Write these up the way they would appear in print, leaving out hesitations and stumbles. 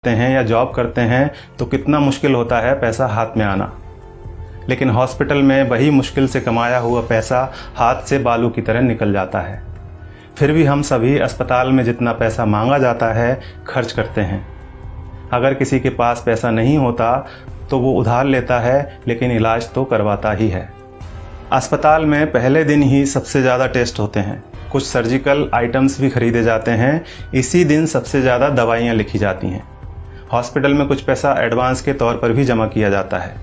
हैं या जॉब करते हैं तो कितना मुश्किल होता है पैसा हाथ में आना, लेकिन हॉस्पिटल में वही मुश्किल से कमाया हुआ पैसा हाथ से बालू की तरह निकल जाता है। फिर भी हम सभी अस्पताल में जितना पैसा मांगा जाता है खर्च करते हैं। अगर किसी के पास पैसा नहीं होता तो वो उधार लेता है, लेकिन इलाज तो करवाता ही है। अस्पताल में पहले दिन ही सबसे ज़्यादा टेस्ट होते हैं, कुछ सर्जिकल आइटम्स भी खरीदे जाते हैं, इसी दिन सबसे ज़्यादा दवाइयाँ लिखी जाती हैं। हॉस्पिटल में कुछ पैसा एडवांस के तौर पर भी जमा किया जाता है।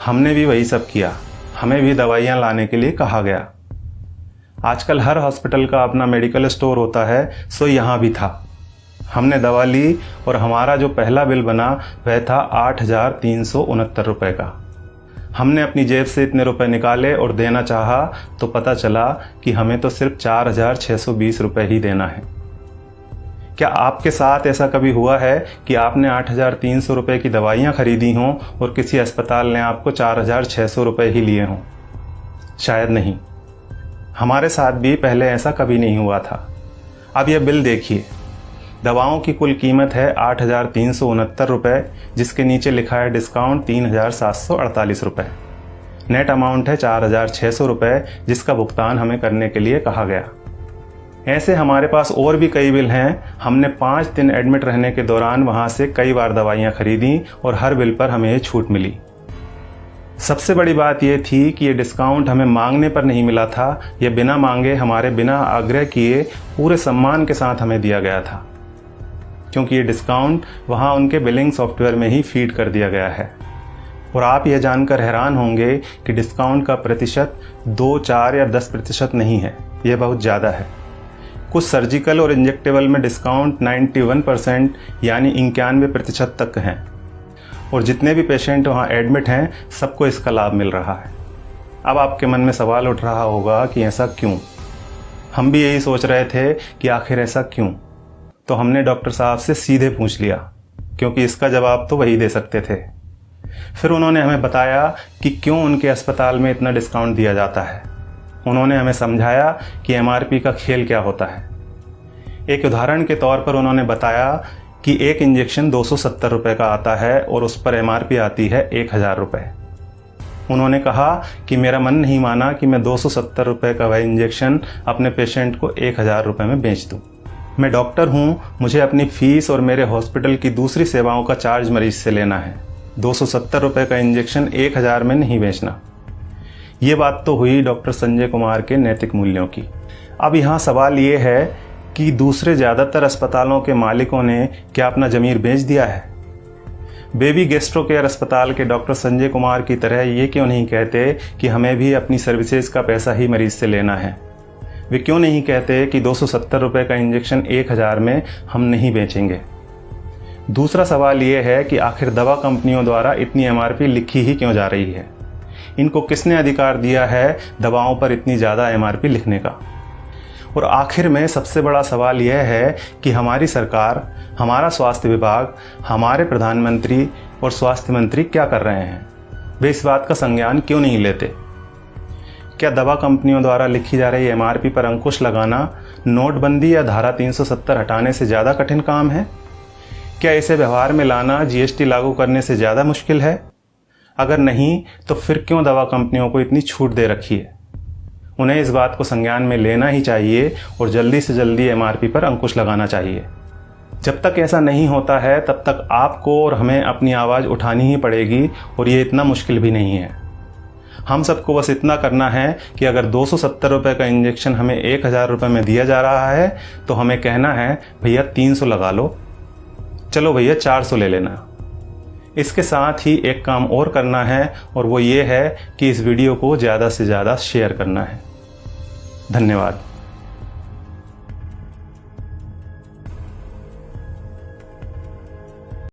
हमने भी वही सब किया, हमें भी दवाइयाँ लाने के लिए कहा गया। आजकल हर हॉस्पिटल का अपना मेडिकल स्टोर होता है, सो यहाँ भी था। हमने दवा ली और हमारा जो पहला बिल बना वह था 8,369 रुपये का। हमने अपनी जेब से इतने रुपए निकाले और देना चाहा तो पता चला कि हमें तो सिर्फ 4,620 रुपये ही देना है। क्या आपके साथ ऐसा कभी हुआ है कि आपने 8,300 रुपये की दवाइयाँ खरीदी हों और किसी अस्पताल ने आपको 4,600 रुपये ही लिए हों? शायद नहीं। हमारे साथ भी पहले ऐसा कभी नहीं हुआ था। अब यह बिल देखिए, दवाओं की कुल कीमत है 8,369 रुपये, जिसके नीचे लिखा है डिस्काउंट 3,748 रुपये। नेट अमाउंट है 4,600 रुपये, जिसका भुगतान हमें करने के लिए कहा गया। ऐसे हमारे पास और भी कई बिल हैं। हमने 5 दिन एडमिट रहने के दौरान वहाँ से कई बार दवाइयाँ खरीदी और हर बिल पर हमें छूट मिली। सबसे बड़ी बात यह थी कि ये डिस्काउंट हमें मांगने पर नहीं मिला था, यह बिना मांगे हमारे बिना आग्रह किए पूरे सम्मान के साथ हमें दिया गया था, क्योंकि ये डिस्काउंट वहाँ उनके बिलिंग सॉफ्टवेयर में ही फीड कर दिया गया है। और आप यह जानकर हैरान होंगे कि डिस्काउंट का प्रतिशत 2, 4 या 10% नहीं है, यह बहुत ज़्यादा है। कुछ सर्जिकल और इंजेक्टेबल में डिस्काउंट 91% यानी 91% तक हैं, और जितने भी पेशेंट वहाँ एडमिट हैं सबको इसका लाभ मिल रहा है। अब आपके मन में सवाल उठ रहा होगा कि ऐसा क्यों? हम भी यही सोच रहे थे कि आखिर ऐसा क्यों। तो हमने डॉक्टर साहब से सीधे पूछ लिया, क्योंकि इसका जवाब तो वही दे सकते थे। फिर उन्होंने हमें बताया कि क्यों उनके अस्पताल में इतना डिस्काउंट दिया जाता है। उन्होंने हमें समझाया कि MRP का खेल क्या होता है। एक उदाहरण के तौर पर उन्होंने बताया कि एक इंजेक्शन 270 रुपये का आता है और उस पर MRP आती है 1,000 रुपये। उन्होंने कहा कि मेरा मन नहीं माना कि मैं 270 रुपये का वह इंजेक्शन अपने पेशेंट को 1,000 रुपये में बेच दूँ। मैं डॉक्टर हूँ, मुझे अपनी फीस और मेरे हॉस्पिटल की दूसरी सेवाओं का चार्ज मरीज से लेना है। 270 रुपये का इंजेक्शन 1,000 में नहीं बेचना। ये बात तो हुई डॉक्टर संजय कुमार के नैतिक मूल्यों की। अब यहाँ सवाल ये है कि दूसरे ज़्यादातर अस्पतालों के मालिकों ने क्या अपना ज़मीर बेच दिया है? बेबी गैस्ट्रो केयर अस्पताल के डॉक्टर संजय कुमार की तरह ये क्यों नहीं कहते कि हमें भी अपनी सर्विसेज का पैसा ही मरीज से लेना है? वे क्यों नहीं कहते कि 270 रुपये का इंजेक्शन 1,000 में हम नहीं बेचेंगे? दूसरा सवाल ये है कि आखिर दवा कंपनियों द्वारा इतनी MRP लिखी ही क्यों जा रही है? इनको किसने अधिकार दिया है दवाओं पर इतनी ज़्यादा MRP लिखने का? और आखिर में सबसे बड़ा सवाल यह है कि हमारी सरकार, हमारा स्वास्थ्य विभाग, हमारे प्रधानमंत्री और स्वास्थ्य मंत्री क्या कर रहे हैं? वे इस बात का संज्ञान क्यों नहीं लेते? क्या दवा कंपनियों द्वारा लिखी जा रही MRP पर अंकुश लगाना नोटबंदी या धारा 370 हटाने से ज़्यादा कठिन काम है? क्या इसे व्यवहार में लाना GST लागू करने से ज़्यादा मुश्किल है? अगर नहीं तो फिर क्यों दवा कंपनियों को इतनी छूट दे रखी है? उन्हें इस बात को संज्ञान में लेना ही चाहिए और जल्दी से जल्दी MRP पर अंकुश लगाना चाहिए। जब तक ऐसा नहीं होता है तब तक आपको और हमें अपनी आवाज़ उठानी ही पड़ेगी, और ये इतना मुश्किल भी नहीं है। हम सबको बस इतना करना है कि अगर 270 रुपये का इंजेक्शन हमें 1,000 रुपये में दिया जा रहा है तो हमें कहना है भैया 300 लगा लो, चलो भैया 400 ले लेना। इसके साथ ही एक काम और करना है, और वो ये है कि इस वीडियो को ज़्यादा से ज़्यादा शेयर करना है। धन्यवाद।